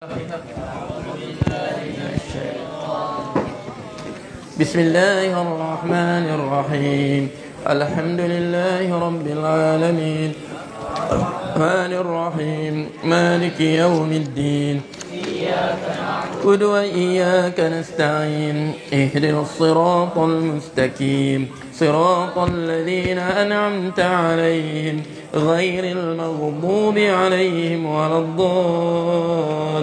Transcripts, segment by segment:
بسم الله الرحمن الرحيم الحمد لله رب العالمين الرحمن الرحيم مالك يوم الدين إياك نعبد وإياك نستعين اهدنا الصراط المستقيم صراط الذين أنعمت عليهم غير المغضوب عليهم ولا الضالين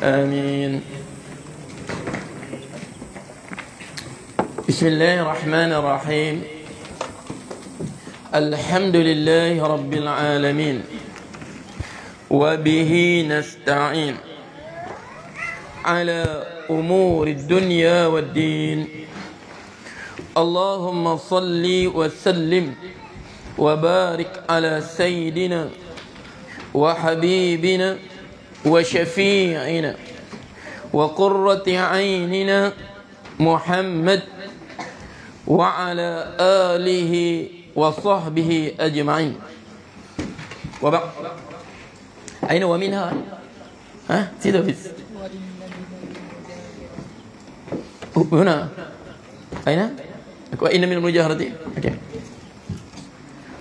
آمين. بسم الله الرحمن الرحيم الحمد لله رب العالمين وبه نستعين على أمور الدنيا والدين اللهم صل وسلم وبارك على سيدنا وحبيبنا وشفيعنا وقرة عيننا محمد وعلى آله وصحبه أجمعين وبعد أين ومنها ها سيدو بس هنا أين وإن من المجاهرة okay.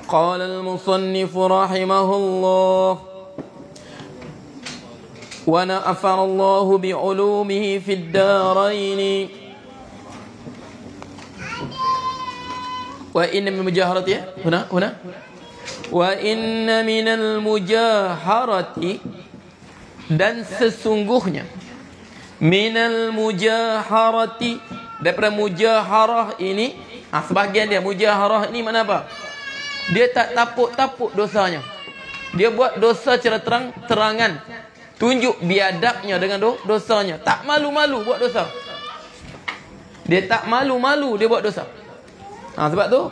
قال المصنف رحمه الله ونفع الله بعلومه في الدارين وإن من المجاهرة هنا وإن من المجاهرة dan sesungguhnya minal mujaharati daripada mujaharah ini sebahagian dia mujaharah ini mana apa? Dia tak tapuk-tapuk dosanya. Dia buat dosa secara terang-terangan. Tunjuk biadabnya dengan dosanya. Tak malu-malu buat dosa. Dia tak malu-malu dia buat dosa. Sebab tu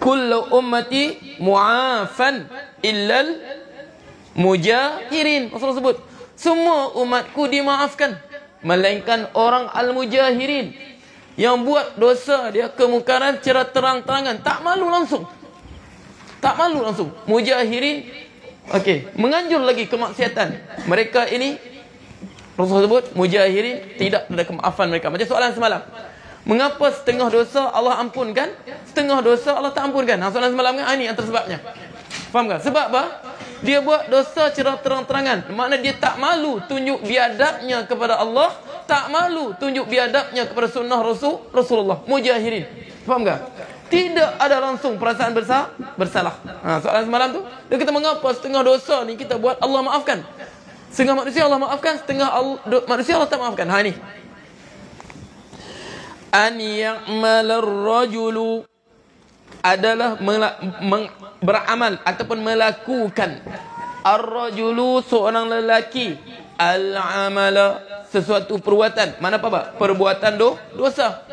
kullu ummati mu'afan illal mujahirin. Rasulullah sebut semua umatku dimaafkan melainkan orang al-mujahirin yang buat dosa dia kemungkaran secara terang-terangan, tak malu langsung. Tak malu langsung. Mujahirin okey, menganjur lagi kemaksiatan. Mereka ini Rasulullah sebut mujahirin tidak ada kemaafan mereka. Macam soalan semalam. Mengapa setengah dosa Allah ampunkan, setengah dosa Allah tak ampunkan? Soalan semalam kan ini antara sebabnya. Faham tak? Sebab apa? Dia buat dosa secara terang-terangan. Makna dia tak malu tunjuk biadabnya kepada Allah, tak malu tunjuk biadabnya kepada sunnah Rasulullah. Mujahirin. Faham tak? Tidak ada langsung perasaan bersalah. Soalan semalam tu, dia kata mengapa setengah dosa ni kita buat Allah maafkan. Setengah manusia Allah maafkan, setengah manusia Allah tak maafkan. Ini. An ya'mal ar-rajulu adalah beramal ataupun melakukan ar-rajulu seorang lelaki al-amala sesuatu perbuatan. Mana apa? Perbuatan dosa.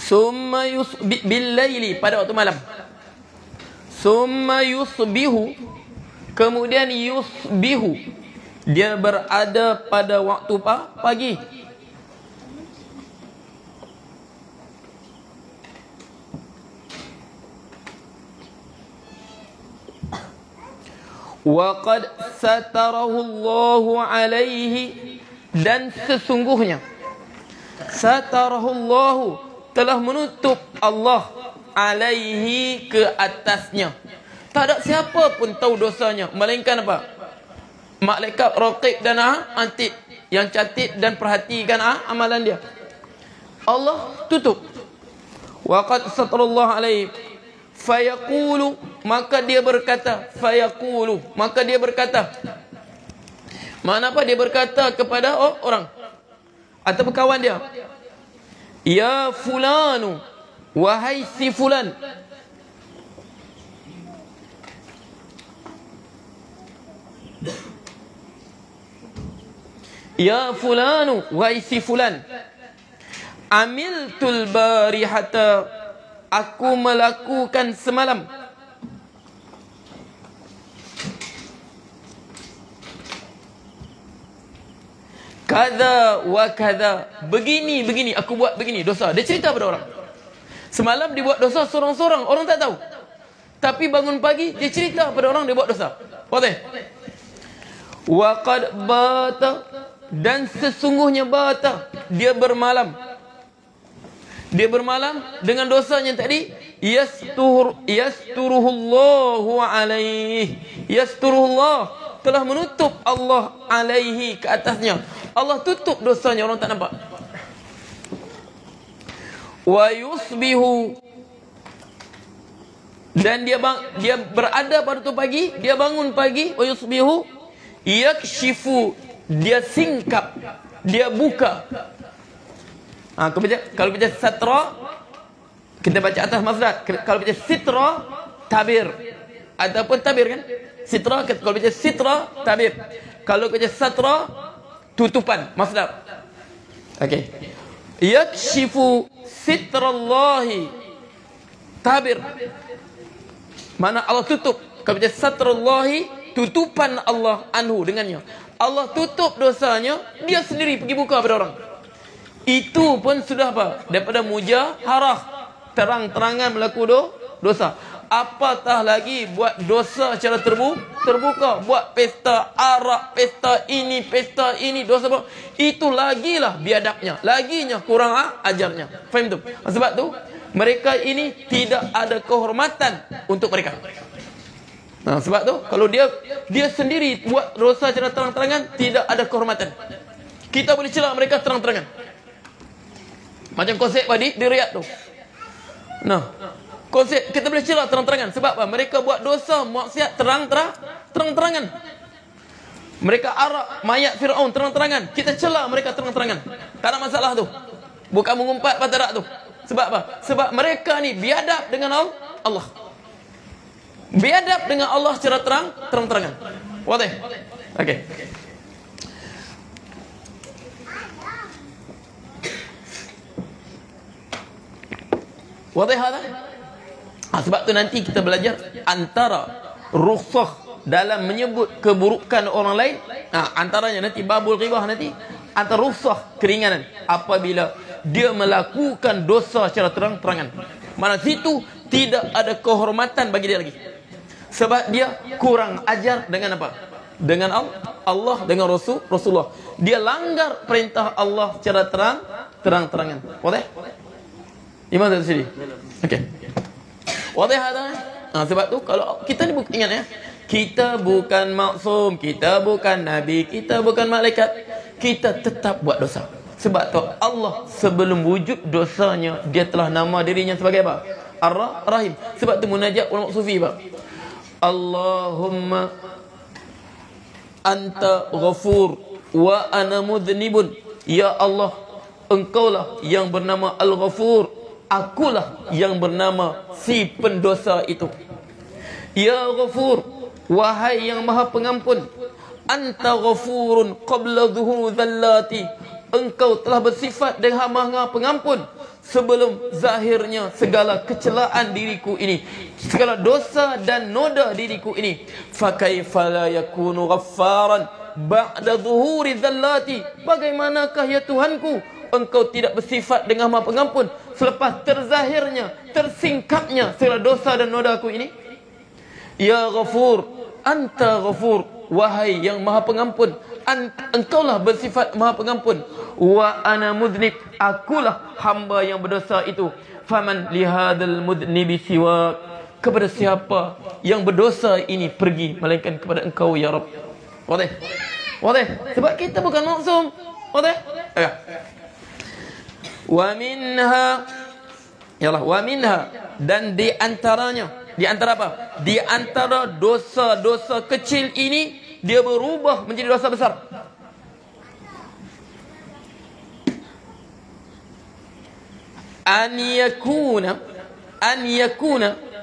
Summa bil-laili pada waktu malam. Summa yusbihu kemudian yusbihu dia berada pada waktu pagi. Wa qad satarahu Allahu alaihi dan sesungguhnya satarahu Allahu telah menutup Allah alaihi ke atasnya. Tak ada siapa pun tahu dosanya melainkan apa? Malaikat raqib dan atid yang catat dan perhatikan amalan dia. Allah tutup. Wa qad satarallahu alaihi fayaqulu maka dia berkata fayaqulu maka dia berkata. Mana apa dia berkata kepada orang atau kawan dia? Ya fulanu, wahai si fulan. Ya fulanu, wahai si fulan, amiltul barihata, aku melakukan semalam kada wa kada, begini aku buat begini dosa. Dia cerita pada orang. Semalam dia buat dosa sorang-sorang, orang tak tahu. Tapi bangun pagi dia cerita pada orang dia buat dosa. Boleh? Wa qad bata, dan sesungguhnya bata, dia bermalam. Dia bermalam dengan dosanya tadi. Yasturuhullahu alaih. Yasturuhullah, telah menutup Allah alaihi, ke atasnya. Allah tutup dosanya, orang tak nampak. Wa yusbihu, dan dia berada pada tu pagi, dia bangun pagi. Wa yusbihu yakshifu, dia singkap, dia buka. Kalau baca satra, kita baca atas mafrad. Kalau baca sitra, tabir. Ataupun tabir kan? Sitra, kalau baca sitra, tabir. Kalau baca satra, tutupan, mafrad. Okey. Yakshifu sitrallahi, tabir. Mana Allah tutup. Kalau baca satrallahi, tutupan Allah anhu, dengannya. Allah tutup dosanya, dia sendiri pergi buka pada orang. Itu pun sudah apa? Daripada mujaharah, terang-terangan melakukan dosa. Apatah lagi buat dosa secara terbuka. Buat pesta arak, pesta ini, dosa apa? Itu lagilah biadabnya, laginya kurang ajarnya. Faham tu? Sebab tu mereka ini tidak ada kehormatan untuk mereka. Sebab tu kalau dia sendiri buat dosa secara terang-terangan, tidak ada kehormatan. Kita boleh celak mereka terang-terangan. Macam konsep tadi di Riyadh tu. Konsep kita boleh celak terang-terangan. Sebab apa? Mereka buat dosa maksiat terang-terangan. Mereka arak mayat Fir'aun terang-terangan. Kita celak mereka terang-terangan. Tak ada masalah tu. Bukan mengumpat pada rak tu. Sebab apa? Sebab mereka ni biadab dengan Allah. Biadab dengan Allah secara terang-terangan. Wadah? Okey. Wadah hada? Sebab tu nanti kita belajar antara rukhsah dalam menyebut keburukan orang lain. Antaranya nanti babul ghibah nanti. Antara rukhsah, keringanan, apabila dia melakukan dosa secara terang-terangan. Mana situ tidak ada kehormatan bagi dia lagi. Sebab dia kurang ajar dengan apa? Dengan Allah, dengan Rasulullah. Dia langgar perintah Allah secara terang-terangan. Boleh? Imam tak sini. Okey. Boleh ada? Sebab tu kalau kita ni ingat ya, kita bukan maksum, kita bukan nabi, kita bukan malaikat. Kita tetap buat dosa. Sebab tu Allah sebelum wujud dosanya, dia telah nama dirinya sebagai apa? Ar-Rahim. Sebab tu munajat ulama sufi apa? Allahumma anta ghafur wa ana mudhnibun. Ya Allah, engkaulah yang bernama Al-Ghafur, akulah yang bernama si pendosa itu. Ya Ghafur, wahai yang maha pengampun. Anta ghafurun qabla dhuhur dhallati, engkau telah bersifat dengan maha pengampun sebelum zahirnya segala kecelaan diriku ini, segala dosa dan noda diriku ini. Fa kaifa la yakunu ghaffaran ba'da dhuhuri dhallati, bagaimanakah ya Tuhanku, engkau tidak bersifat dengan maha pengampun selepas terzahirnya, tersingkapnya segala dosa dan noda aku ini. Ya Ghafur, anta ghafur, wahai yang maha pengampun, engkaulah bersifat maha pengampun. Wa ana mudnib, akulah hamba yang berdosa itu. Faman lihadal mudnibi siwa, kepada siapa yang berdosa ini pergi melainkan kepada engkau ya Rabb. Boleh? Boleh? Sebab kita bukan maksum. Boleh? Ya. Wa minha, yalah, wa minha, dan di antaranya, di antara apa? Di antara dosa-dosa kecil ini, dia berubah menjadi dosa besar. An yakuna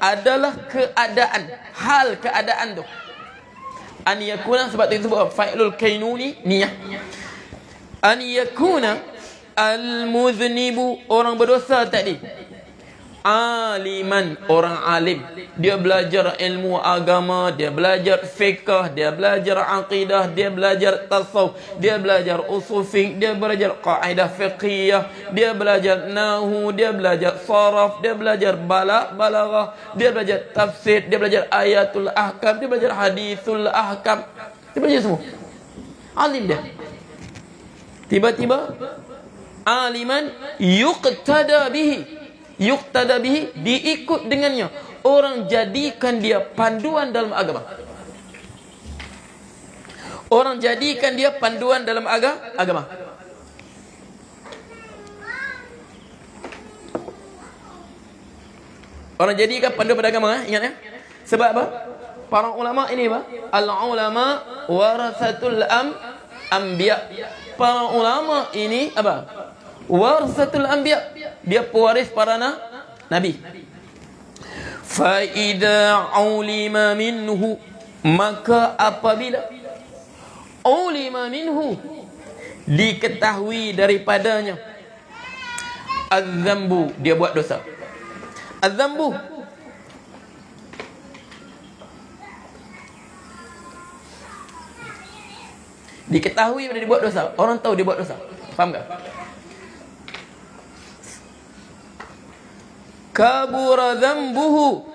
adalah keadaan, hal keadaan tu. An yakuna, sebab tu disebut fa'ilul kainuni, niyah. An yakuna al-muznibu, orang berdosa tadi, aliman, orang alim. Dia belajar ilmu agama, dia belajar fiqh, dia belajar akidah, dia belajar tasawuf, dia belajar usul fiqh, dia belajar kaidah fiqhiyah, dia belajar nahwu, dia belajar saraf, dia belajar balaghah, dia belajar tafsir, dia belajar ayatul ahkam, dia belajar hadithul ahkam, dia belajar semua. Alim dia. Tiba-tiba aliman yuqtada bihi, diikut dengannya. Orang jadikan dia panduan dalam agama. Orang jadikan dia panduan dalam agama. Orang jadikan panduan pada agama, ingat ya. Sebab apa? Para ulama ini apa? Al-ulama warasatul anbiya. Para ulama ini apa? Warasatul anbiya. Dia pewaris para nabi. Fa idza ulima minhu, maka apabila ulima minhu, diketahui daripadanya, az-zambu, dia buat dosa. Az-zambu, diketahui bila dia buat dosa. Orang tahu dia buat dosa. Faham tak? Kabura dhanbuhu,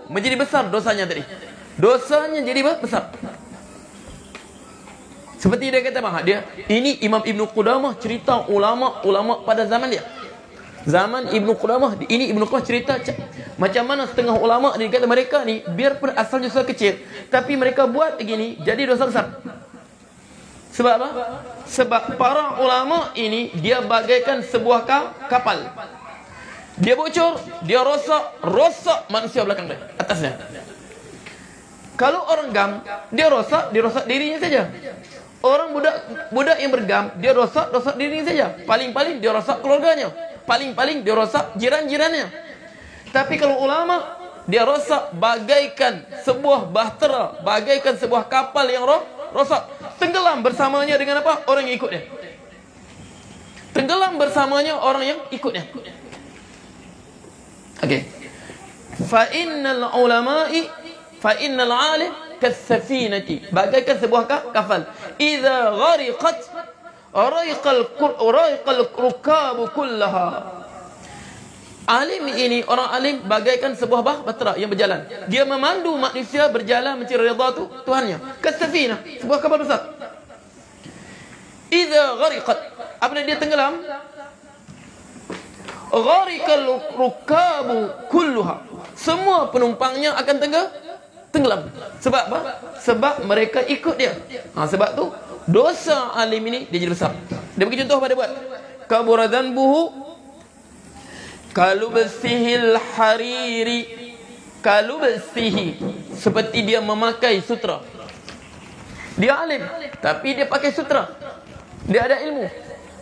menjadi besar dosanya tadi. Dosanya jadi besar. Seperti dia kata, dia ini Imam Ibn Qudamah cerita ulama pada zaman dia. Zaman Ibn Qudamah, ini Ibn Qudamah cerita macam mana setengah ulama dia kata mereka ni biarpun asalnya dosa kecil, tapi mereka buat begini jadi dosa besar. Sebab apa? Sebab para ulama ini dia bagaikan sebuah kapal. Dia bocor, dia rosak manusia belakang dia, atasnya. Kalau orang gam, dia rosak dirinya saja. Orang budak yang bergam, dia rosak dirinya saja. Paling-paling dia rosak keluarganya. Paling-paling dia rosak jiran-jirannya. Tapi kalau ulama, dia rosak bagaikan sebuah bahtera, bagaikan sebuah kapal yang rosak. Tenggelam bersamanya dengan apa? Orang yang ikut dia. Tenggelam bersamanya orang yang ikut dia. Okey. Fa innal alim kasafinati, bagaikan sebuah kapal. Idza ghariqat raiqal rukab kullaha. Alim ini, orang alim bagaikan sebuah bahtera yang berjalan. Dia memandu manusia berjalan mencari redha Tuhannya. Kasafinah, sebuah kapal besar. Idza ghariqat, apabila dia tenggelam, gharikal rukabu kulluha, semua penumpangnya akan tenggelam. Sebab apa? Sebab mereka ikut dia. Sebab tu dosa alim ini dia jadi besar. Dia bagi contoh pada buat kabura dhanbuhu kalubsihil hariri. Kalubsihi, seperti dia memakai sutra. Dia alim tapi dia pakai sutra. Dia ada ilmu.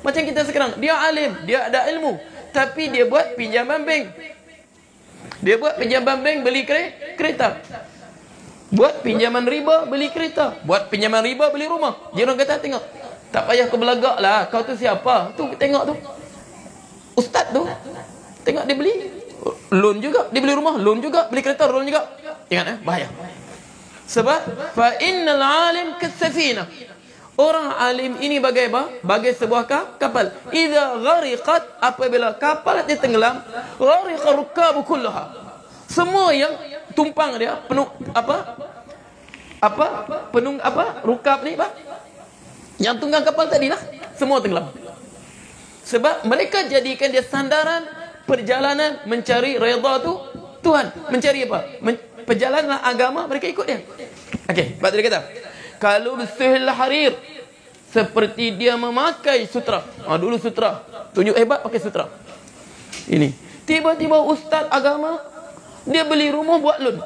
Macam kita sekarang, dia alim, dia ada ilmu, tapi dia buat pinjaman bank. Dia buat pinjaman bank beli kereta. Buat pinjaman riba beli kereta. Buat pinjaman riba beli rumah. Dia orang kata, tengok, tak payah kau belagak lah. Kau tu siapa? Tu tengok tu, ustaz tu. Tengok dia beli loan juga, dia beli rumah, loan juga, beli kereta, loan juga. Ingat bahaya. Sebab fa innal alim kasafina, orang alim ini bagai apa? Bagai sebuah kapal. Idza ghariqat, apabila kapal dia tenggelam, ghariqa rukabu kullaha, semua yang tumpang dia penuh rukab ni apa? Yang tunggang kapal tadilah semua tenggelam. Sebab mereka jadikan dia sandaran perjalanan mencari redha Tuhan. Mencari apa? Perjalanan agama, mereka ikut dia. Okey, sebab dia kata kalau bisihil harir, seperti dia memakai sutra. Dulu sutra, tunjuk hebat pakai sutra. Ini tiba-tiba ustaz agama, dia beli rumah buat loan.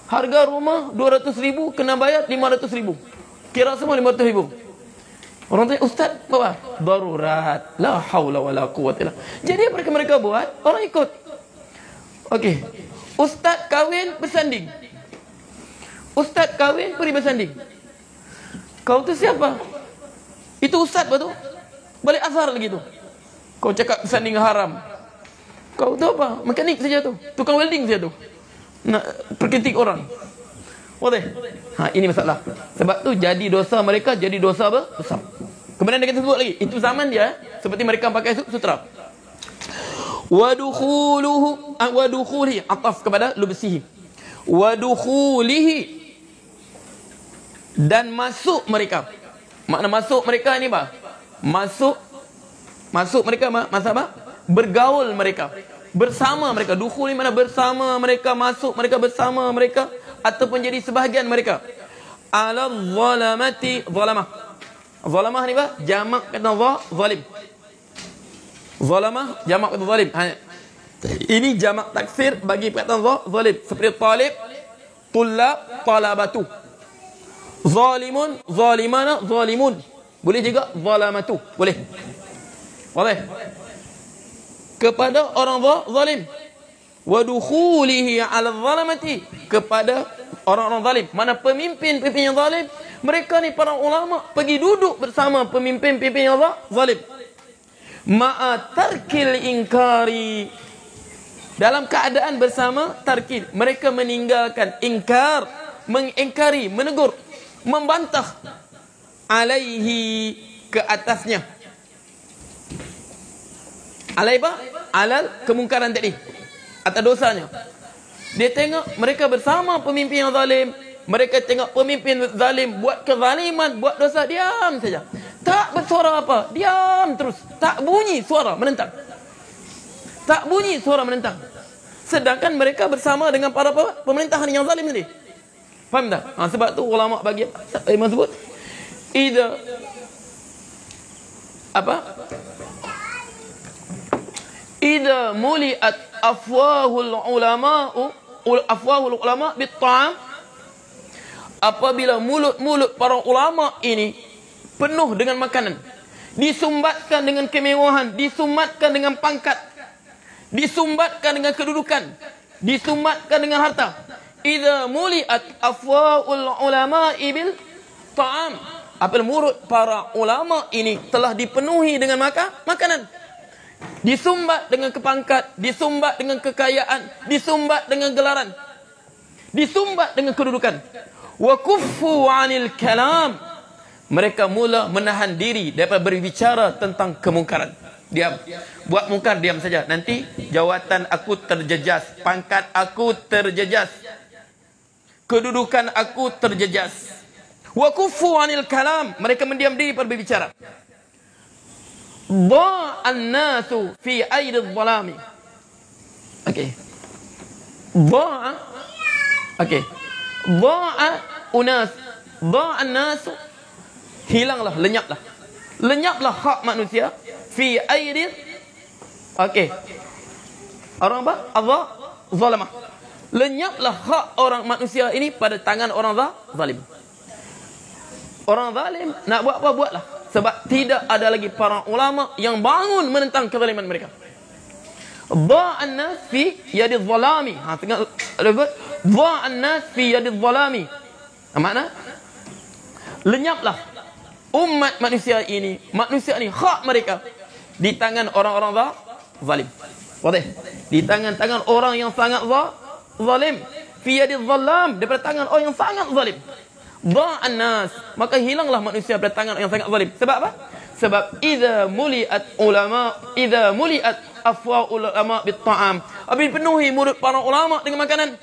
Harga rumah 200,000, kena bayar 500,000. Kira semua 500,000. Orang tanya, ustaz apa? Darurat. La haula wala quwwata illa. Jadi apa mereka buat? Orang ikut. Okey. Ustaz kahwin bersanding. Ustaz kahwin pergi bersanding. Kau tu siapa? Itu ustaz betul? Balik azhar lagi tu. Kau cakap bersanding haram. Kau tu apa? Mekanik saja tu. Tukang welding saja tu. Nak perketik orang. Boleh? Ini masalah. Sebab tu jadi dosa mereka jadi dosa besar. Kemudian dia kata sebut lagi. Itu zaman dia. Seperti mereka pakai sutra. Wadukhulihi. Ataf kepada lubsihi. Wadukhulihi. Dan masuk mereka. Makna masuk mereka ini apa? Masuk mereka masa apa? Bergaul mereka. Bersama mereka. Dukhul ni mana bersama mereka, masuk mereka bersama mereka ataupun jadi sebahagian mereka. Ala zalamati zalamah. Zalamah ni apa? Jamak kata zalim. Zalamah jamak kata zalim. Ini jamak taksir bagi perkataan zalim. Seperti talib, tullab, talabatu. Zalimun, zalimana, zalimun. Boleh juga zalamatu. Boleh. Boleh. Kepada orang zalim. Wa dukhulihi 'ala zalamati. Kepada orang-orang zalim. Mana pemimpin-pemimpin yang zalim, mereka ni para ulama pergi duduk bersama pemimpin-pemimpin yang zalim. Ma'a tarkil inkari. Dalam keadaan bersama tarkil, mereka meninggalkan ingkar, mengingkari, menegur, membantah alaihi ke atasnya. Alai apa? Alal kemungkaran tadi. Atas dosanya. Dia tengok mereka bersama pemimpin yang zalim. Mereka tengok pemimpin zalim buat kezaliman, buat dosa, diam saja. Tak bersuara apa, diam terus. Tak bunyi suara menentang. Tak bunyi suara menentang. Sedangkan mereka bersama dengan para pemerintahan yang zalim tadi. Faham tak? Sebab tu ulama bagi Imam sebut Idza muliat afwahul ulama bit-ta'am. Apabila mulut-mulut para ulama ini penuh dengan makanan, disumbatkan dengan kemewahan, disumbatkan dengan pangkat, disumbatkan dengan kedudukan, disumbatkan dengan harta. Idza muliat afwaul ulama bil ta'am. Apabila mulut para ulama ini telah dipenuhi dengan makanan, disumbat dengan kepangkat, disumbat dengan kekayaan, disumbat dengan gelaran, disumbat dengan kedudukan. Wa kuffu 'anil kalam. Mereka mula menahan diri daripada berbicara tentang kemungkaran. Diam. Buat mungkar diam saja. Nanti jawatan aku terjejas, pangkat aku terjejas, kedudukan aku terjejas. Wa kuffu 'anil kalam. Mereka mendiam diri pada berbicara. Dha'an nasu fi aidi adh-dhalami. Okey. Dha'a. Okey. Dha'a unas. Dha'an nasu. Hilanglah, lenyaplah. Lenyaplah hak manusia fi aidi. Okey. Orang apa? Allah zalamah. Lenyaplah hak orang manusia ini pada tangan orang zalim. Orang zalim nak buat apa, buatlah. Sebab tidak ada lagi para ulama yang bangun menentang kezaliman mereka. Dha'an nas fi yadi dh-dhalami. Tengok dha'an nas fi yadi dh-dhalami. Makna lenyaplah umat manusia ini hak mereka di tangan orang-orang zalim. Boleh? Di tangan-tangan orang yang sangat zalim. Fi yadi dh-dhalam, daripada tangan orang yang sangat zalim. Dha'an nas, maka hilanglah manusia pada tangan yang sangat zalim. Sebab apa? Sebab idza muliat afwa ulama bit-ta'am. Apabila dipenuhi mulut para ulama dengan makanan,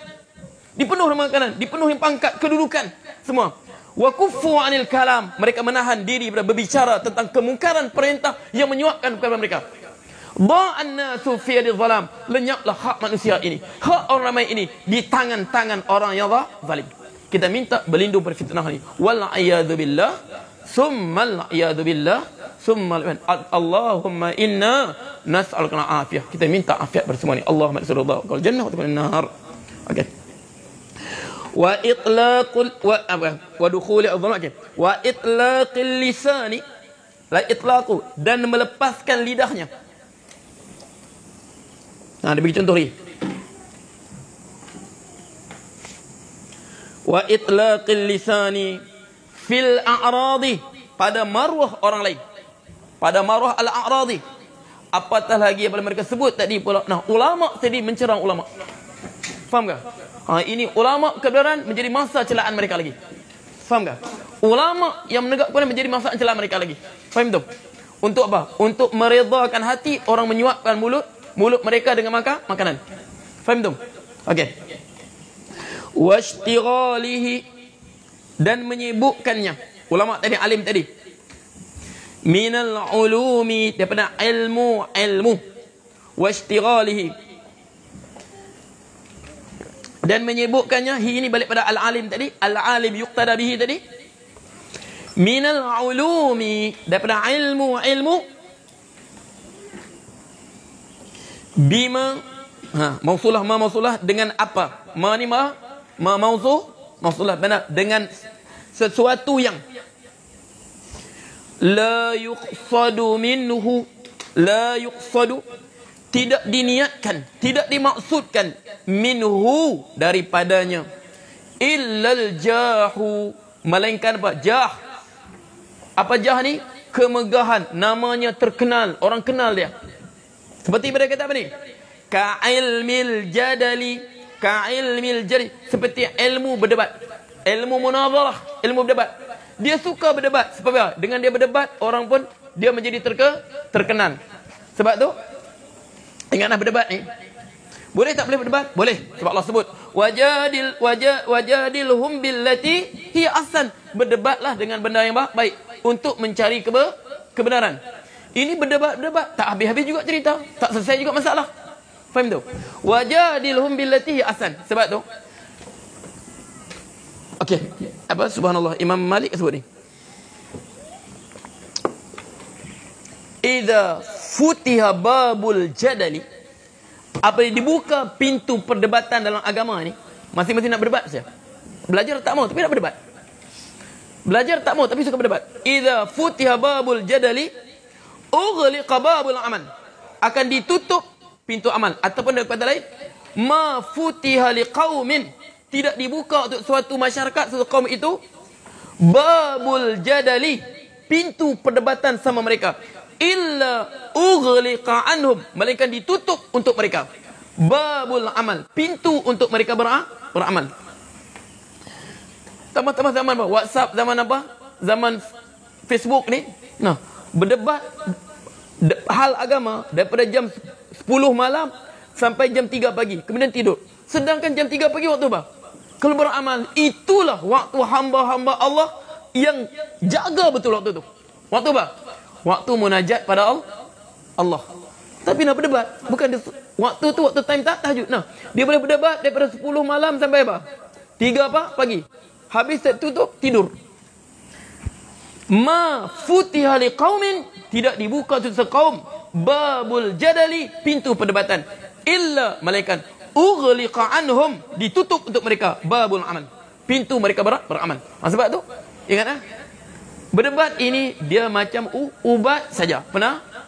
dipenuhi dengan makanan, dipenuhi pangkat, kedudukan, semua. Wa kuffu 'anil kalam, mereka menahan diri pada berbicara tentang kemungkaran perintah yang menyuapkan kepada mereka. Dha'an nasu fi yadi dhalam, lenyaplah hak manusia ini, hak orang ramai ini di tangan-tangan orang yang zalim. Kita minta berlindung pada fitnah ini. Wal a'yadu billah, summal a'yadu billah, summal Allahumma inna nas'aluka al-afiyah. Kita minta afiat bersama ini. Allahumma nas'aluka al-jannah wa tuqul nar. Okey. Wa itlaqul wa dukhuli adh-dhalam. Okey. Wa itlaqil lisani, la itlaqu, dan melepaskan lidahnya. Dia bagi contoh ni. Wa itlaqil lisani fil a'radi, pada maruah orang lain, pada maruah al-a'radi. Apatah lagi yang mereka sebut tadi pula. Nah, ulama tadi mencerang ulama. Faham tak? Ini ulama kebenaran menjadi masa celaan mereka lagi. Faham tak? Ulama yang menegak kebenaran menjadi masa celaan mereka lagi. Faham tu? Untuk apa? Untuk meredakan hati orang menyuapkan mulut mereka dengan makanan. Faham tu? Okey. Washtighalihi, dan menyibukkannya. Ulama tadi, alim tadi. Minal ulumi, daripada ilmu. Washtighalihi, dan menyibukkannya. Ini balik pada al-alim tadi. Al-alim yuqtada bihi tadi. Minal ulumi, daripada ilmu. Bima, mausulah, mausulah dengan apa? Ma ni mausulah benar, dengan sesuatu yang la yuqsadu minhu, la yuqsadu, tidak diniatkan, tidak dimaksudkan, minhu, daripadanya, illal jahu, melainkan apa? Jah. Apa jah ni? Kemegahan, namanya terkenal, orang kenal dia. Seperti pada kata apa ni? Ka'ilmil jadali, ka'ilmil jadali, seperti ilmu berdebat, ilmu munazarah, ilmu berdebat. Dia suka berdebat. Sebab apa? Dengan dia berdebat, orang pun dia menjadi terkenal. Sebab tu, ingatlah berdebat ni. Boleh tak boleh berdebat? Boleh. Sebab Allah sebut, wajadilhum billati hiya ahsan. Berdebatlah dengan benda yang baik untuk mencari kebenaran. Ini berdebat, tak habis-habis juga cerita, tak selesai juga masalah. Faham tu? Wajadilhum billati hiya ahsan. Sebab tu, okey, apa, subhanallah, Imam Malik sebut ni, idza futiha babul jadali, apabila dibuka pintu perdebatan dalam agama ni, masing-masing nak berdebat saja. Belajar tak mau tapi nak berdebat. Belajar tak mau tapi suka berdebat. Idza futiha babul jadali ughliqa babul amal, akan ditutup pintu amal. Ataupun dalam kata lain, ma futiha liqaumin, tidak dibuka untuk suatu masyarakat, suatu kaum itu, babul jadali, pintu perdebatan sama mereka, illa ughliqa anhum, melainkan ditutup untuk mereka, babul amal, pintu untuk mereka beramal. Tambah-tambah zaman apa? WhatsApp, zaman apa? Zaman Facebook ni. Nah, berdebat hal agama daripada jam 10 malam sampai jam 3 pagi, kemudian tidur. Sedangkan jam 3 pagi waktu apa? Kalau beramal, itulah waktu hamba-hamba Allah yang jaga betul waktu tu. Waktu apa? Waktu munajat pada Allah. Tapi nak berdebat, bukan waktu tu, waktu time tahajud. Nah, dia boleh berdebat daripada 10 malam sampai apa? 3 apa? Pagi. Habis tutup, tidur. Ma futiha liqaumin, tidak dibuka untuk sekaum, babul jadali, pintu perdebatan, illa, malaikat, ughliqa anhum, ditutup untuk mereka, babul amal, pintu mereka beramal. Sebab tu, ingat berdebat ini dia macam ubat saja,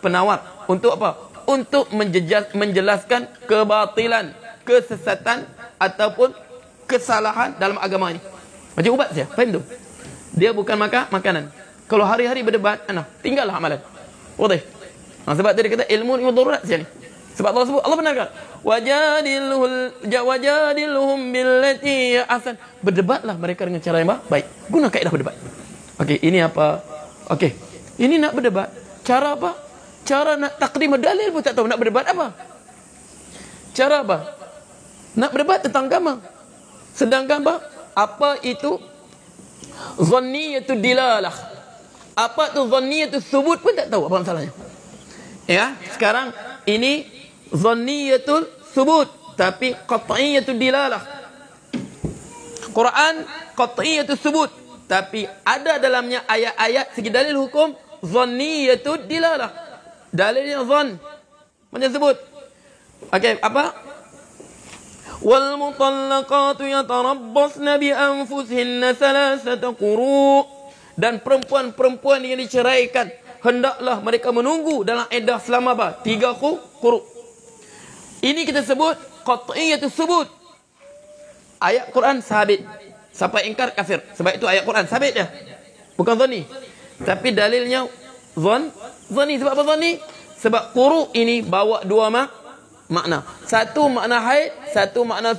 penawar. Untuk apa? Untuk menjelaskan kebatilan, kesesatan ataupun kesalahan dalam agama ini. Macam ubat saja, faham tu? Dia bukan makanan. Kalau hari-hari berdebat, tinggallah amalan. Wadah. Sebab tu dia kata ilmu ni darurat saja ni. Sebab Allah sebut, Allah benarkan, wajadilhum billati ahsan, berdebatlah mereka dengan cara yang baik. Guna kaedah berdebat. Okey, ini apa? Okey, ini nak berdebat. Cara apa? Cara nak takdim dalil pun tak tahu. Nak berdebat apa? Cara apa? Nak berdebat tentang agama. Sedangkan apa? Apa itu zanniyatul dilalah? Apa tu zanniyatul thubut pun tak tahu apa masalahnya. Ya, sekarang ini zanniyatul thubut tapi qat'iyatul dilalah. Quran qat'iyatul thubut tapi ada dalamnya ayat-ayat segi dalil hukum zanniyatul dilalah. Dalilnya zan. Macam sebut. Okey, apa? Wal mutallaqatu yatarabbasna bi anfusihinna thalathata quru', dan perempuan-perempuan yang diceraikan hendaklah mereka menunggu dalam iddah selama apa? 3 quru'. Ini kita sebut qat'iyatus subut. Ayat Quran sabit. Siapa ingkar kafir. Sebab itu ayat Quran sabit dia. Bukan zani. Tapi dalilnya zani. Sebab apa zani? Sebab quru ini bawa dua makna. Satu makna haid, satu makna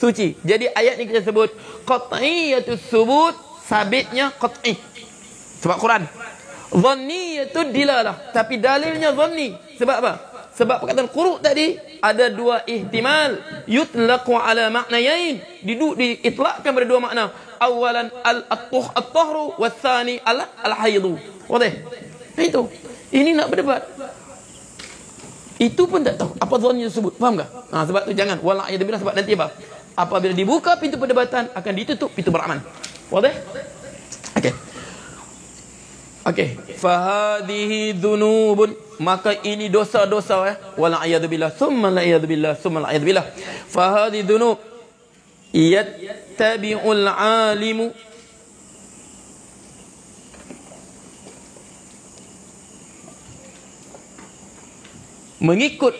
suci. Jadi ayat ni kita sebut qat'iyatus subut, sabitnya qat'i. Sebab Quran. Dhanniyatud dilalah, tapi dalilnya dhanni. Sebab apa? Sebab perkataan quru tadi ada dua ihtimal, yutlaqu ala ma'nayain, diitlaqkan pada dua makna. Awalan at-tahru wathani al-haidu. Wadah. Itu. Ini nak berdebat. Itu pun tak tahu apa dhanni tersebut. Faham tak? Sebab tu jangan wala a'yadzubillah, sebab nanti apa? Apabila dibuka pintu perdebatan akan ditutup pintu beraman. Wadah? Okey. Okey, fahadhihi dhunubun, maka ini dosa-dosa wala a'yadzubillah summa la a'yadzubillah summa la a'yadzubillah. Fahadhihi dhunub yattabi'ul 'alimu mengikut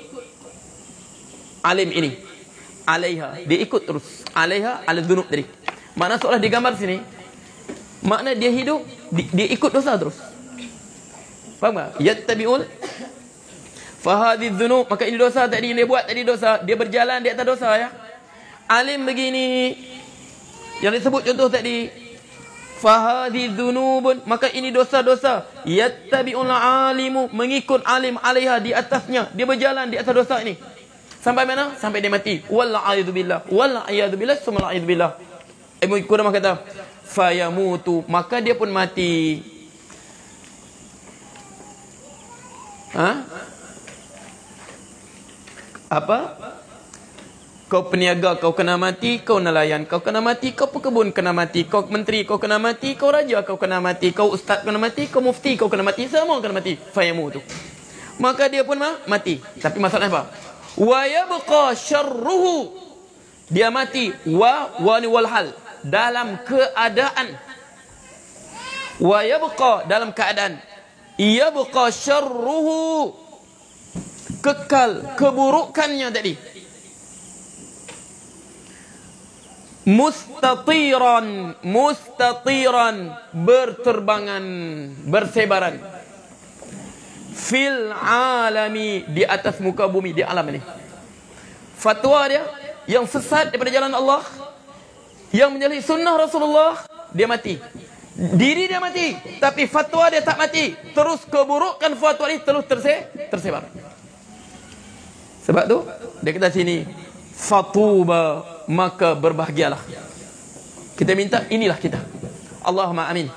alim ini, alaiha, dia ikut terus, alaiha ala dhunub tadi. Makna seolah digambar sini, makna dia hidup, dia ikut dosa terus. Faham tak? Yattabi'ul fahadhi dhunub, maka ini dosa tadi, dia buat tadi dosa, dia berjalan di atas dosa ya. Alim begini yang disebut contoh tadi, fahadhi dhunubun, maka ini dosa-dosa. Yattabi'ul alimu, mengikut alim alaiha, di atasnya, dia berjalan di atas dosa ini. Sampai mana? Sampai dia mati. Walla a'yadzubillah, walla a'yadzubillah, summa a'yadzubillah. Ibnu Qudamah kata fayamutu, maka dia pun mati. Apa? Kau peniaga kau kena mati, kau nelayan kau kena mati, kau pekebun kena mati, kau menteri kau kena mati, kau raja kau kena mati, kau ustaz kena mati, kau mufti kau kena mati, semua kena mati. Fayamutu, maka dia pun mati. Tapi masalahnya apa? Wa yabqa syarruhu, dia mati wa ni wal hal, dalam keadaan, wa yabqa, dalam keadaan, yabqa syarruhu, kekal keburukannya tadi, mustatiran, berterbangan, bersebaran, fil alami, di atas muka bumi, di alam ini. Fatwa dia yang sesat daripada jalan Allah, yang menyalahi sunnah Rasulullah, dia mati. Diri dia mati, tapi fatwa dia tak mati. Terus keburukan fatwa ini terus tersebar. Sebab tu dia kata sini, fatuba, maka berbahagialah. Kita minta, inilah kita. Allahumma amin.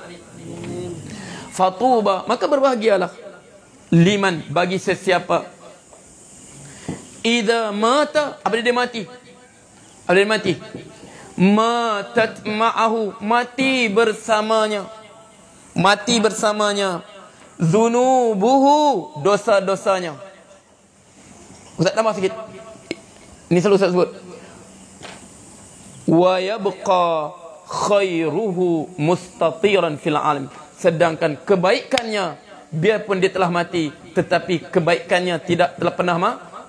Fatuba, maka berbahagialah. Liman, bagi sesiapa, idza mata, apabila dia mati, apabila dia mati, matat ma'ahu, mati bersamanya, mati bersamanya, dhunubuhu, dosa-dosanya. Ustaz tambah sikit, ini selalu Ustaz sebut, wa yabqa khairuhu mustatiran fil alam, sedangkan kebaikannya, biarpun dia telah mati, tetapi kebaikannya tidak telah pernah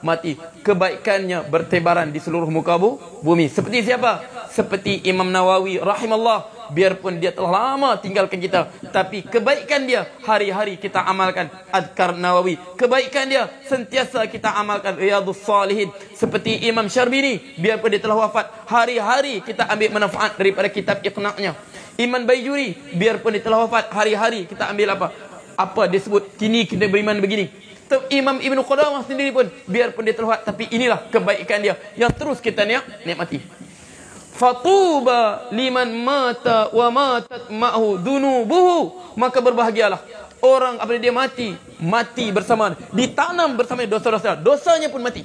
mati. Kebaikannya bertebaran di seluruh muka bumi. Seperti siapa? Seperti Imam Nawawi rahimallah, biarpun dia telah lama tinggalkan kita, tapi kebaikan dia hari-hari kita amalkan. Adkar Nawawi, kebaikan dia sentiasa kita amalkan. Riyadhus Salihin, seperti Imam Syarbini, biarpun dia telah wafat, hari-hari kita ambil manfaat daripada kitab Iqna'nya. Imam Baijuri, biarpun dia telah wafat, hari-hari kita ambil apa dia sebut, kini kita beriman begini. Imam Ibn Qudamah sendiri pun, biarpun dia terhad, tapi inilah kebaikan dia yang terus kita nikmati. Fatuba liman mata wa matat ma'hu dunubuhu, maka berbahagialah orang apabila dia mati bersama, ditanam bersama dosa-dosa, dosanya pun mati.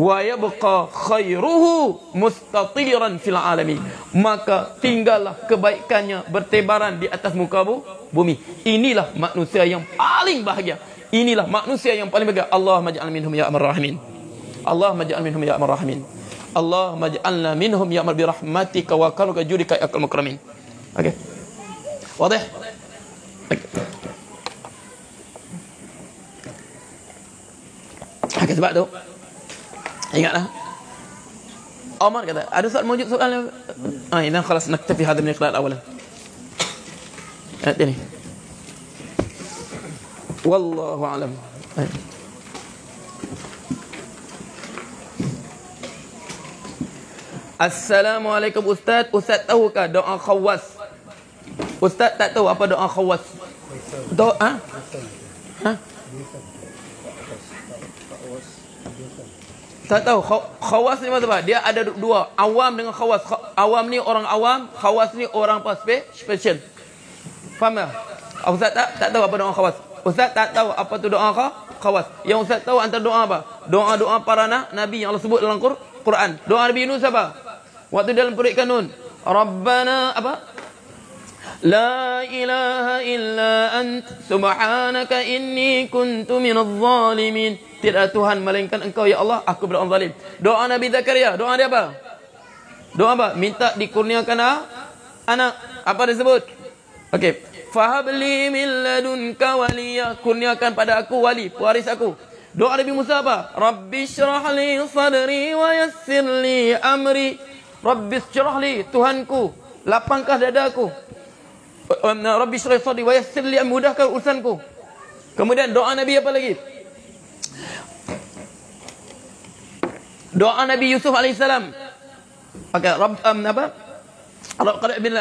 Wa yabqa khairuhu mustatiran fil alami, maka tinggallah kebaikannya bertebaran di atas muka bumi. Inilah manusia yang paling bahagia. Inilah manusia yang paling bahagia. Allahumma ja'al minhum ya arhamar rahimin. Allahumma ja'al minhum ya arhamar rahimin. Allahumma ja'alna minhum ya arhamar birahmatika wa karuka judika ya akal mukramin. Okey. Wadah? Okey, sebab tu ingatlah, Omar kata, ada soal? Ini خلاص نكتفي هذا من الإقرار أولا. Ini. Wallahu a'lam. Assalamualaikum Ustaz. Ustaz tahukah doa khawas? Ustaz tak tahu apa doa khawas. Doa? Tak tahu. Khawas ni apa? Dia ada dua. Awam dengan khawas. Awam ni orang awam. Khawas ni orang apa? Special. Faham tak? Ustaz tak tahu apa doa khawas. Ustaz tak tahu apa tu doa khawas. Yang Ustaz tahu antara doa apa? Doa-doa para Nabi yang Allah sebut dalam Quran. Doa Nabi Yunus apa? Waktu dalam perut ikan Nun. Rabbana apa? La ilaha illa ant subhanaka inni kuntu minadh zalimin. Tidak Tuhan melainkan Engkau ya Allah, aku berdoa zalim. Doa Nabi Zakaria, doa dia apa? Doa apa? Minta dikurniakan anak. Apa disebut? Okey. Fahabli min ladunka waliya. Kurniakan pada aku wali, pewaris aku. Doa Nabi Musa apa? Rabbi syrah li sadri wa yassir li amri. Rabbi syrah li, Tuhanku, lapangkah dadaku. Rabbi syrah li sadri wa yassir li amri, mudahkan urusanku. Kemudian doa Nabi apa lagi? Doa Nabi Yusuf alaihissalam. Okey, Rabb apa? Rabb qad bil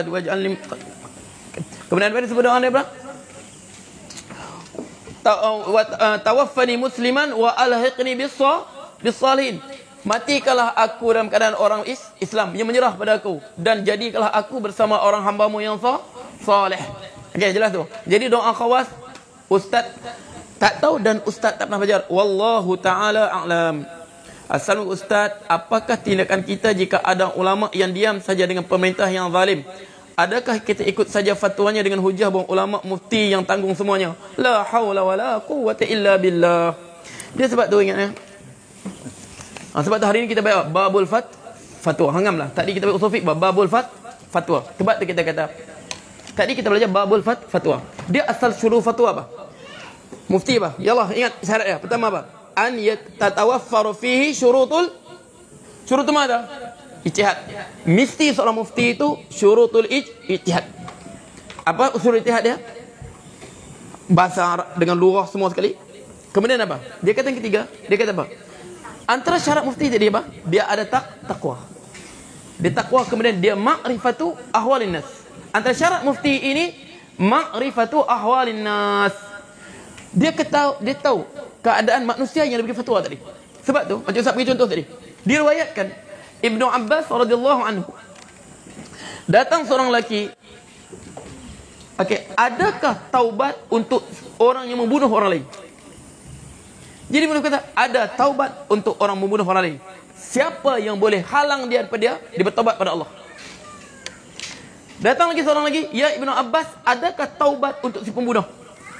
waj'alni. Kemudian apa disebut doa apa? Tawaffani musliman wa alhiqni bis salihin. Matikanlah aku dalam keadaan orang Islam yang menyerah pada aku, dan jadikanlah aku bersama orang hamba-Mu yang saleh. Okey, jelas tu. Jadi doa khawas ustaz tak tahu dan ustaz tak pernah belajar. Wallahu taala a'lam. Assalamualaikum ustaz, apakah tindakan kita jika ada ulama yang diam saja dengan pemerintah yang zalim? Adakah kita ikut saja fatwanya dengan hujah bahawa ulama mufti yang tanggung semuanya? La haula wala quwwata illa billah. Dia sebab tu ingat ya. Sebab tu hari ni kita baca babul fatwa. Hangamlah. Tadi kita baca usul fiqh babul fatwa. Sebab tu kita kata tadi kita belajar babul fatwa. Dia asal syuruh fatwa apa? Mufti apa? Yalah, ingat syarat dia. Pertama apa? An yatatawaffaru fihi syurutul mana? Ijtihad. Mesti seorang mufti itu syurutul ijtihad. Apa usul ijtihad dia? Bahasa Arab dengan lughah semua sekali. Kemudian apa? Dia kata yang ketiga, dia kata apa? Antara syarat mufti jadi apa? Dia ada takwa. Dia takwa, kemudian dia ma'rifatu ahwalin nas. Antara syarat mufti ini ma'rifatu ahwalin nas. Dia tahu keadaan manusia yang diberi fatwa tadi. Sebab tu, macam Ustaz bagi contoh tadi. Diriwayatkan Ibnu Abbas radhiyallahu anhu. Datang seorang lelaki. Okey, adakah taubat untuk orang yang membunuh orang lain? Jadi beliau kata, ada taubat untuk orang membunuh orang lain. Siapa yang boleh halang dia daripada dia bertaubat pada Allah? Datang lagi seorang lagi, ya Ibnu Abbas, adakah taubat untuk si pembunuh?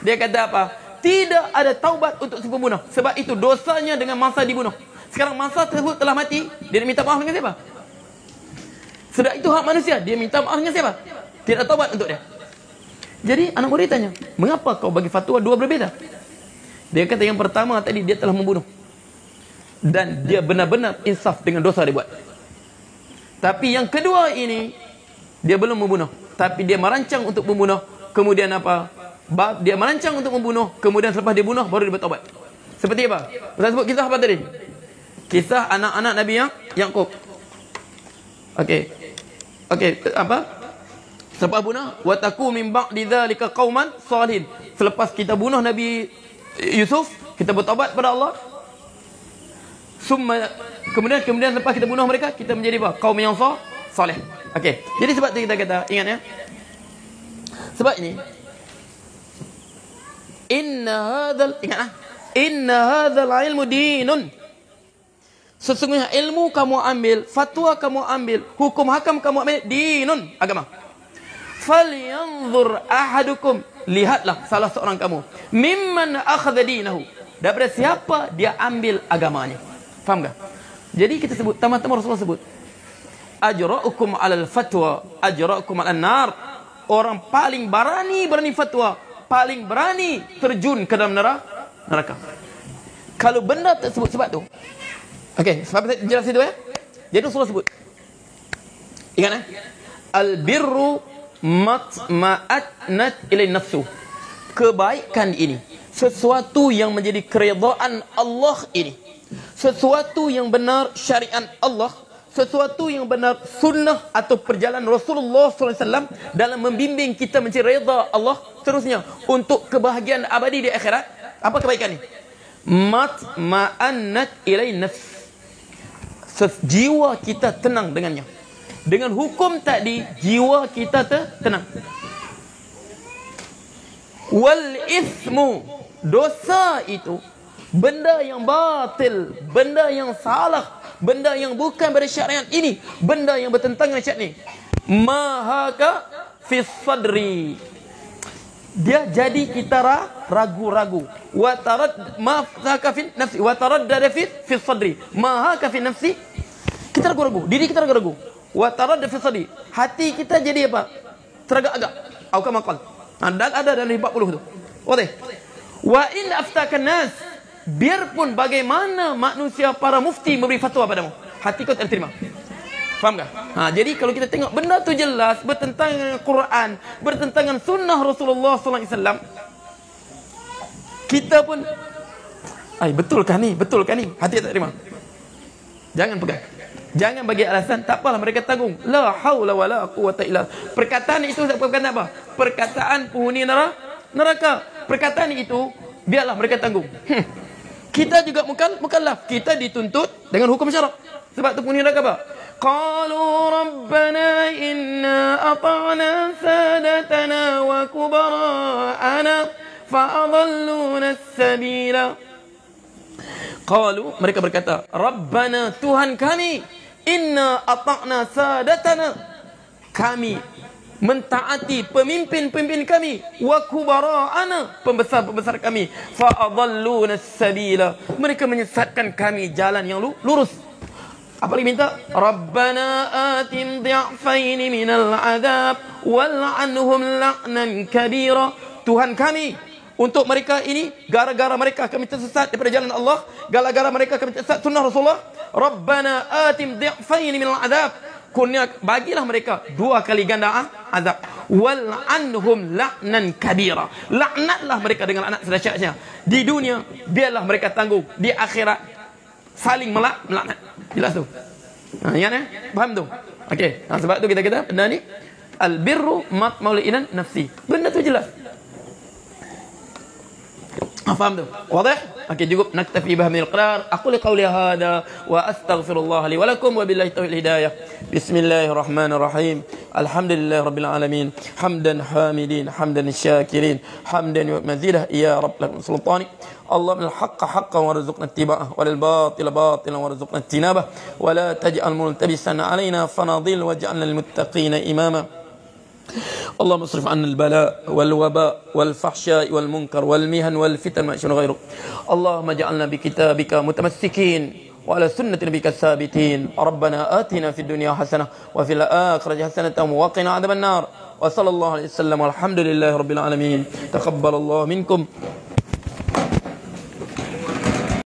Dia kata apa? Tidak ada taubat untuk si pembunuh. Sebab itu dosanya dengan masa dibunuh. Sekarang masa tersebut telah mati, dia minta maaf dengan siapa? Sudah itu hak manusia, dia minta maaf dengan siapa? Tidak taubat untuk dia. Jadi anak murid tanya, mengapa kau bagi fatwa dua berbeza? Dia kata yang pertama tadi dia telah membunuh, dan dia benar-benar insaf dengan dosa dia buat. Tapi yang kedua ini, dia belum membunuh, tapi dia merancang untuk membunuh. Kemudian apa? Dia merancang untuk membunuh, kemudian selepas dia bunuh baru dia bertaubat. Seperti apa? Kita sebut kisah apa tadi? Kisah anak-anak Nabi Yaqub. Okey. Apa? Selepas bunuh, wa taku min ba'di dzalika qauman salihin. Selepas kita bunuh Nabi Yusuf, kita bertaubat pada Allah. Kemudian lepas kita bunuh mereka, kita menjadi apa? Kaum yang saleh. Okey. Jadi sebab tu kita kata, ingat ya. Sebab ini inna hadzal ilmu dinun. Sesungguhnya ilmu kamu ambil, fatwa kamu ambil, hukum hakam kamu ambil, dinun, agama. Falyanzur ahadukum, lihatlah salah seorang kamu, mimman akhadha dinahu, daripada siapa dia ambil agamanya. Faham tak? Jadi kita sebut, tama-tama Rasulullah sebut, ajra'ukum 'alal fatwa, ajra'ukum 'alan nar. Orang paling berani fatwa, paling berani terjun ke dalam neraka. Kalau benda tersebut, sebab tu Okey, sebab saya jelas itu ya. Jadi Rasulullah sebut. Ingat al-birru matma'atnat ilai nafsu. Kebaikan ini, sesuatu yang menjadi keridaan Allah ini, sesuatu yang benar syariat Allah, sesuatu yang benar sunnah atau perjalanan Rasulullah SAW dalam membimbing kita mencari redha Allah, seterusnya untuk kebahagiaan abadi di akhirat. Apa kebaikan ini? Matma'annat ilai nafs. Jiwa kita tenang dengannya. Dengan hukum tadi, jiwa kita tenang. Wal ithmu, dosa itu benda yang batil, benda yang salah, benda yang bukan pada syariat ini, benda yang bertentangan dengan syariat ini. Mahaka fi sadri, dia jadi kita ragu-ragu. Wa tarad mahaka fi nafsi, wa taraddada fi sadri. Mahaka fi nafsi, kita ragu-ragu, diri kita ragu-ragu. Wa taraddada fi sadri, hati kita jadi apa? Teragak-agak. Au kama qala. Ada dalam 40 tu. Okey. Wa in aftakan nas, biarpun bagaimana manusia para mufti memberi fatwa padamu, hati kau tak terima. Faham tak? Jadi kalau kita tengok benda tu jelas bertentangan dengan Quran, bertentangan sunnah Rasulullah sallallahu alaihi wasallam, kita pun betulkah ni? Betulkah ni? Hati tak terima. Jangan pegang. Jangan bagi alasan, tak apalah mereka tanggung. La haula wala quwata illa. Perkataan itu perkataan apa? Perkataan penghuni neraka. Perkataan itu biarlah mereka tanggung. Kita juga mukallaf. Kita dituntut dengan hukum syarak. Sebab tu penghuni neraka apa? Qalu rabbana inna ata'na sadatana wa kubara'ana fa'adalluna as-sabila. Qalu, mereka berkata, Rabbana, Tuhan kami, inna ata'na sadatana, kami mentaati pemimpin-pemimpin kami, wa kubara'ana, pembesar-pembesar kami, fa'adalluna as-sabila, mereka menyesatkan kami jalan yang lurus. Apa lagi minta? Rabbana atim dhi'faini minal adab wal'anhum la'nan kabira. Tuhan kami, untuk mereka ini, gara-gara mereka kami tersesat daripada jalan Allah, gara-gara mereka kami tersesat sunnah Rasulullah, Rabbana atim dhi'faini minal adab, kurnia bagilah mereka 2 kali ganda azab, wal'anhum la'nan kabira, laknatlah mereka dengan anak sedahsyatnya. Di dunia biarlah mereka tanggung, di akhirat saling melaknat. Jelas tu? Ingat ya? Faham tu? Okey. Sebab tu kita kata benda ni al-birru matmaulinan nafsi. Benda tu jelas. Faham tu? Wadah? Okey, cukup naktafi bihadhil qadar. Aqulu qawli hadha wa astaghfirullah li wa lakum wa billahi taufiq hidayah. Bismillahirrahmanirrahim. Alhamdulillah rabbil alamin. Hamdan hamidin, hamdan syakirin, hamdan mazidah ya rabb sultani. اللهم الحق حقا وارزقنا اتباعه وللباطل باطلا وارزقنا اجتنابه ولا تجعل ملتبسا علينا فنضل واجعلنا للمتقين إماما. اللهم اصرف عنا البلاء والوباء والفحشاء والمنكر والمهن والفتن ما شاء غيرك. اللهم اجعلنا بكتابك متمسكين وعلى سنة نبيك الثابتين. ربنا آتنا في الدنيا حسنة وفي الآخرة حسنة وقنا عذاب النار. وصلى الله عليه وسلم والحمد لله رب العالمين. تقبل الله منكم